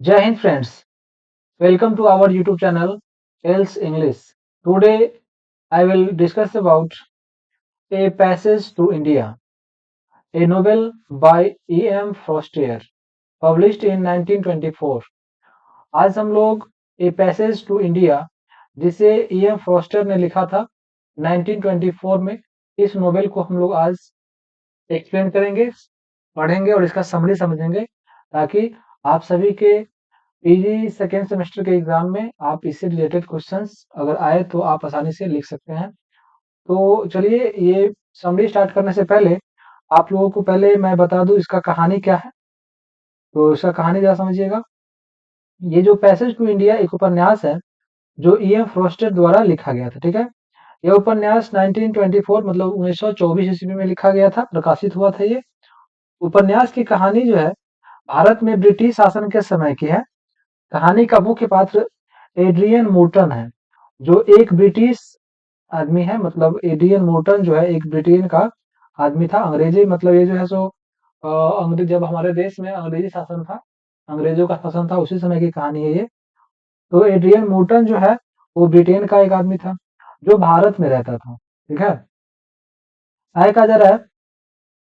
Jai Hind friends, welcome to our YouTube channel Else English. Today I will discuss about A Passage to India, a novel by E.M. Forster, published in 1924. आज हम लोग a passage to India जिसे E.M. Foster ने लिखा था 1924 में, इस novel को हम लोग आज एक्सप्लेन करेंगे, पढ़ेंगे और इसका समरी समझेंगे ताकि आप सभी के पीजी सेकेंड सेमेस्टर के एग्जाम में आप इससे रिलेटेड क्वेश्चंस अगर आए तो आप आसानी से लिख सकते हैं। तो चलिए ये समरी स्टार्ट करने से पहले आप लोगों को पहले मैं बता दूं इसका कहानी क्या है। तो इसका कहानी जरा समझिएगा। ये जो पैसेज टू इंडिया एक उपन्यास है जो E.M. फ्रॉस्टर द्वारा लिखा गया था। ठीक है, यह उपन्यास 1924 मतलब 1924 ईस्वी में लिखा गया था, प्रकाशित हुआ था। ये उपन्यास की कहानी जो है भारत में ब्रिटिश शासन के समय की है। कहानी का मुख्य पात्र एड्रियन मोर्टन है जो एक ब्रिटिश आदमी है। मतलब एड्रियन मोर्टन जो है एक ब्रिटेन का आदमी था। अंग्रेजी मतलब ये जो है सो अंग्रेज जब हमारे देश में अंग्रेजी शासन था, अंग्रेजों का शासन था, उसी समय की कहानी है ये। तो एड्रियन मोर्टन जो है वो ब्रिटेन का एक आदमी था जो भारत में रहता था। ठीक है, आय कहा जा रहा है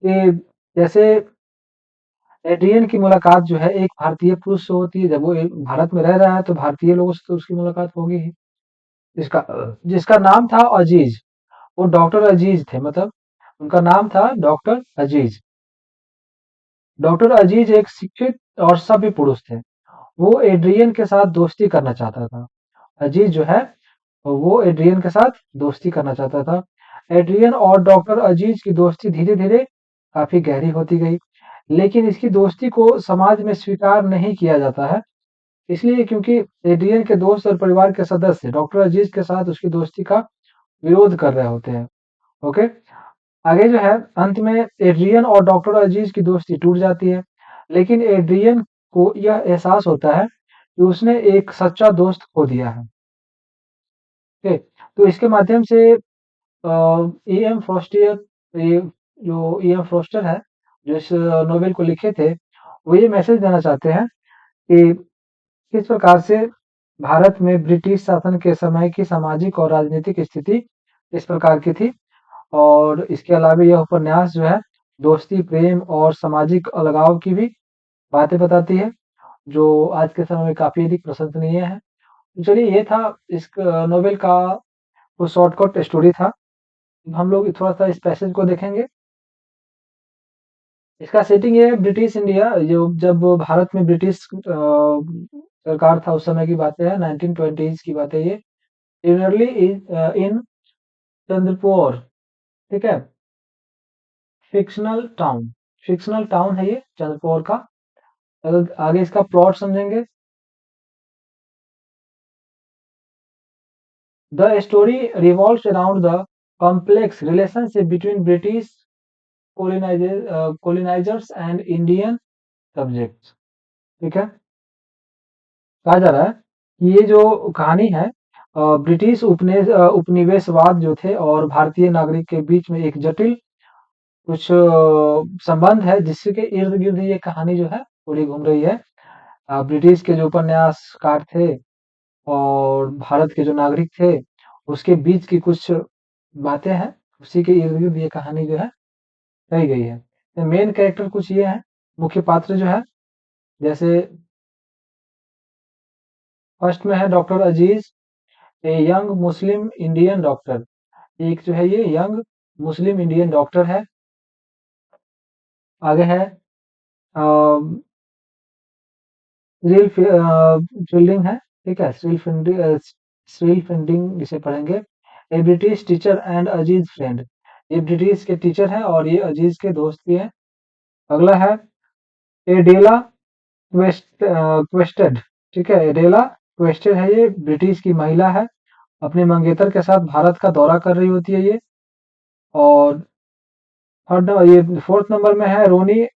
कि जैसे एड्रियन की मुलाकात जो है एक भारतीय पुरुष से होती है। जब वो भारत में रह रहा है तो भारतीय लोगों से तो उसकी मुलाकात होगी ही। जिसका जिसका नाम था अजीज, वो डॉक्टर अजीज थे। मतलब उनका नाम था डॉक्टर अजीज। डॉक्टर अजीज एक शिक्षित और सभ्य पुरुष थे। वो एड्रियन के साथ दोस्ती करना चाहता था। अजीज जो है वो एड्रियन के साथ दोस्ती करना चाहता था। एड्रियन और डॉक्टर अजीज की दोस्ती धीरे धीरे काफी गहरी होती गई, लेकिन इसकी दोस्ती को समाज में स्वीकार नहीं किया जाता है। इसलिए क्योंकि एड्रियन के दोस्त और परिवार के सदस्य डॉक्टर अजीज के साथ उसकी दोस्ती का विरोध कर रहे होते हैं। ओके, आगे जो है अंत में एड्रियन और डॉक्टर अजीज की दोस्ती टूट जाती है, लेकिन एड्रियन को यह एहसास होता है कि उसने एक सच्चा दोस्त खो दिया है। ओके, तो इसके माध्यम से E.M. फ्रॉस्टियर, ये जो E.M. फ्रॉस्टर है जो इस नोवेल को लिखे थे, वो ये मैसेज देना चाहते हैं कि किस प्रकार से भारत में ब्रिटिश शासन के समय की सामाजिक और राजनीतिक स्थिति इस प्रकार की थी। और इसके अलावा यह उपन्यास जो है दोस्ती, प्रेम और सामाजिक अलगाव की भी बातें बताती है, जो आज के समय में काफी अधिक प्रशंसनीय है। तो चलिए ये था इस नोवेल का वो शॉर्टकट स्टोरी था। हम लोग थोड़ा सा इस पैसेज को देखेंगे। इसका सेटिंग ये है ब्रिटिश इंडिया, जो जब भारत में ब्रिटिश सरकार था उस समय की बातें हैं, 1920s की बातें ये। इनरली इन चंद्रपुर। ठीक है, फिक्शनल टाउन, फिक्शनल टाउन है ये चंद्रपुर का। अगर आगे इसका प्लॉट समझेंगे, the story revolves around the complex relationship between British colonizers and Indian subjects. ठीक है, कहा जा रहा है कि ये जो कहानी है ब्रिटिश उपनिवेशवाद जो थे और भारतीय नागरिक के बीच में एक जटिल कुछ संबंध है, जिसके इर्द गिर्द ये कहानी जो है पूरी घूम रही है। ब्रिटिश के जो उपन्यासकार थे और भारत के जो नागरिक थे उसके बीच की कुछ बातें हैं, उसी के इर्द गिर्द ये कहानी जो है कही गई है। मेन कैरेक्टर कुछ ये है, मुख्य पात्र जो है, जैसे फर्स्ट में है doctor Aziz, a young Muslim Indian doctor. एक जो है ये यंग मुस्लिम इंडियन डॉक्टर है। आगे है स्टील फील्डिंग है। ठीक है, स्टील फील्डिंग जिसे पढ़ेंगे। A British teacher and Aziz friend, ये ब्रिटिश के टीचर हैं और ये अजीज के दोस्त भी हैं। अगला है एडेला क्वेस्टेड। ठीक है, एडेला क्वेस्टेड है, ये ब्रिटिश की महिला है, अपने मंगेतर के साथ भारत का दौरा कर रही होती है ये। और थर्ड ये फोर्थ नंबर में है रोनी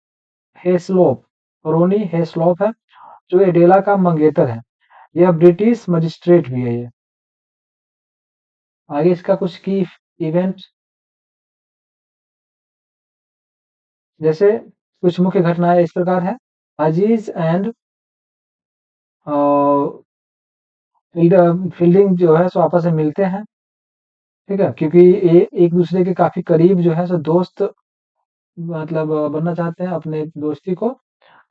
हेस्लोप। रोनी हेस्लोप है जो एडेला का मंगेतर है, यह ब्रिटिश मजिस्ट्रेट भी है ये। आगे इसका कुछ की इवेंट, जैसे कुछ मुख्य घटनाएं इस प्रकार है। अजीज एंड फील्डिंग जो है सो आपस में मिलते हैं, ठीक है? क्योंकि ये एक दूसरे के काफी करीब जो है सो दोस्त मतलब बनना चाहते हैं, अपने दोस्ती को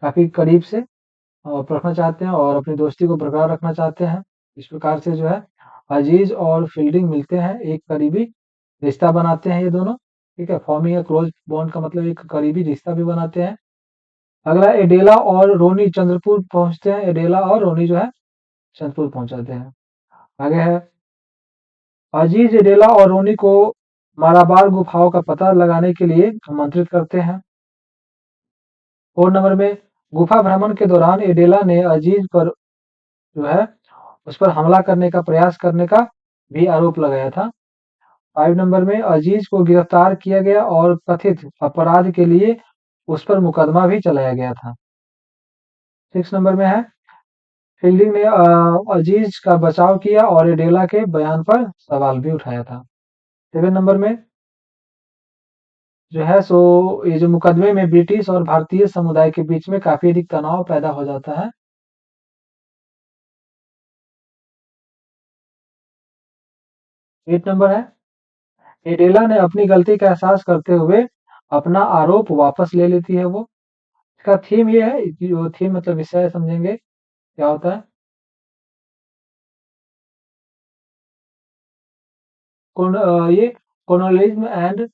काफी करीब से रखना चाहते हैं और अपनी दोस्ती को बरकरार रखना चाहते हैं। इस प्रकार से जो है अजीज और फील्डिंग मिलते हैं, एक करीबी रिश्ता बनाते हैं ये दोनों, ठीक है? फॉर्मिंग ए क्लोज बॉन्ड का मतलब एक करीबी रिश्ता भी बनाते हैं। अगला एडेला और रोनी चंद्रपुर पहुंचते हैं, एडेला और रोनी जो है चंद्रपुर पहुंच जाते हैं। आगे है अजीज एडेला और रोनी को मालाबार गुफाओं का पता लगाने के लिए आमंत्रित करते हैं। 4 नंबर में गुफा भ्रमण के दौरान एडेला ने अजीज पर जो है उस पर हमला करने का प्रयास करने का भी आरोप लगाया था। 5 नंबर में अजीज को गिरफ्तार किया गया और कथित अपराध के लिए उस पर मुकदमा भी चलाया गया था। 6 नंबर में है फील्डिंग ने अजीज का बचाव किया और एडेला के बयान पर सवाल भी उठाया था। 7 नंबर में जो है सो ये जो मुकदमे में ब्रिटिश और भारतीय समुदाय के बीच में काफी अधिक तनाव पैदा हो जाता है। 8 नंबर है एडेला ने अपनी गलती का एहसास करते हुए अपना आरोप वापस ले लेती है वो। इसका थीम ये है कि जो थीम मतलब विषय समझेंगे क्या होता है। ये कॉलोनियलिज्म एंड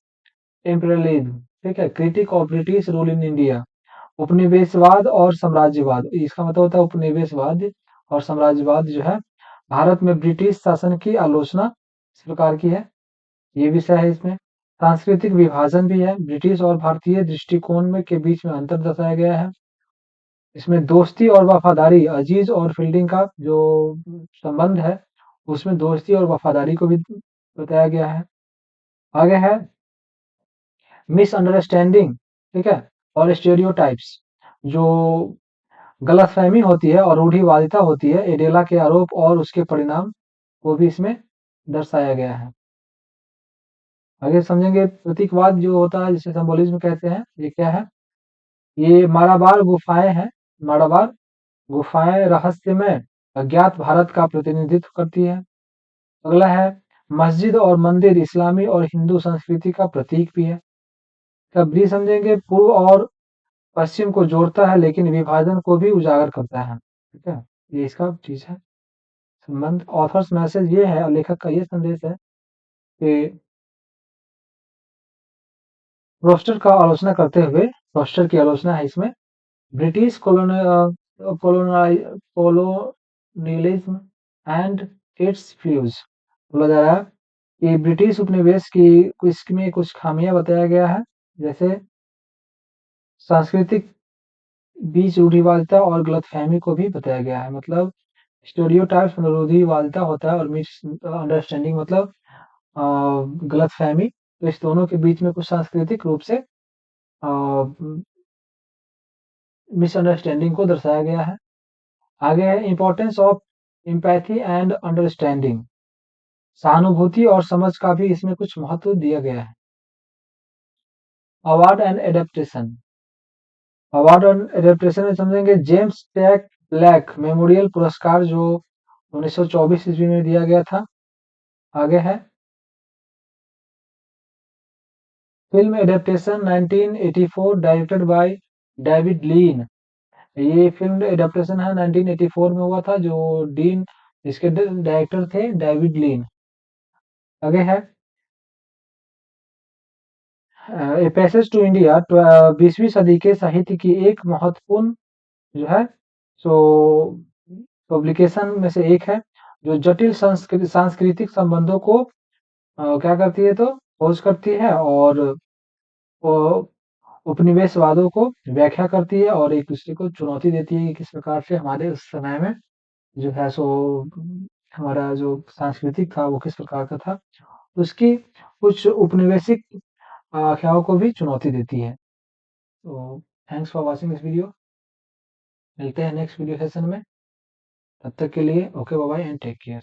इम्पीरियलिज्म, ठीक है? Critic of British rule in India, उपनिवेशवाद और साम्राज्यवाद। इसका मतलब होता है उपनिवेशवाद और साम्राज्यवाद जो है भारत में ब्रिटिश शासन की आलोचना इस प्रकार की है, ये विषय है इसमें। सांस्कृतिक विभाजन भी है, ब्रिटिश और भारतीय दृष्टिकोण में के बीच में अंतर दर्शाया गया है। इसमें दोस्ती और वफादारी, अजीज और फील्डिंग का जो संबंध है उसमें दोस्ती और वफादारी को भी बताया गया है। आगे है मिसअंडरस्टैंडिंग, ठीक है? और स्टेरियोटाइप्स, जो गलतफहमी होती है और रूढ़िवादिता होती है, एडेला के आरोप और उसके परिणाम को भी इसमें दर्शाया गया है। आगे समझेंगे प्रतीकवाद जो होता है जिसे सिंबोलिज्म कहते हैं, ये क्या है? ये मालाबार गुफाएं हैं। मालाबार गुफाएं रहस्यमय अज्ञात भारत का प्रतिनिधित्व करती है। अगला है मस्जिद और मंदिर इस्लामी और हिंदू संस्कृति का प्रतीक भी है। तब भी समझेंगे पूर्व और पश्चिम को जोड़ता है लेकिन विभाजन को भी उजागर करता है, ठीक है? ये इसका चीज है संबंध। ऑथर्स मैसेज ये है और लेखक का ये संदेश है कि रोस्टर का आलोचना करते हुए, रोस्टर की आलोचना है इसमें, British colonialism and it's fuse, बोला जा रहा है कि ब्रिटिश उपनिवेश की इसमें कुछ खामियां बताया गया है, जैसे सांस्कृतिक बीच रूढ़िवादिता और गलतफहमी को भी बताया गया है। मतलब स्टेरियोटाइप्स मतलब रूढ़िवादिता होता है और मिस अंडरस्टैंडिंग मतलब गलतफहमी, तो इस दोनों के बीच में कुछ सांस्कृतिक रूप से मिसअंडरस्टैंडिंग को दर्शाया गया है। आगे है importance of empathy and understanding, सहानुभूति और समझ का भी इसमें कुछ महत्व दिया गया है। Award and adaptation, award and adaptation में समझेंगे जेम्स टैक ब्लैक मेमोरियल पुरस्कार जो 1924 ईस्वी में दिया गया था। आगे है film adaptation 1984 directed by David Lean, ये फिल्म एडेप्टेशन है 1984 में हुआ था, जो डीन इसके डायरेक्टर थे डेविड लीन। आगे है ए पैसेज टू इंडिया 20वीं सदी के साहित्य की एक महत्वपूर्ण जो है सो पब्लिकेशन में से एक है, जो जटिल सांस्कृतिक संबंधों को क्या करती है तो खोज करती है और वो उपनिवेशवादों को व्याख्या करती है और एक दूसरे को चुनौती देती है कि किस प्रकार से हमारे उस समय में जो है सो हमारा जो सांस्कृतिक था वो किस प्रकार का था, उसकी कुछ उपनिवेशिक आख्याओं को भी चुनौती देती है। तो thanks for watching this video, मिलते हैं नेक्स्ट वीडियो सेशन में, तब तक के लिए okay bye bye and take care.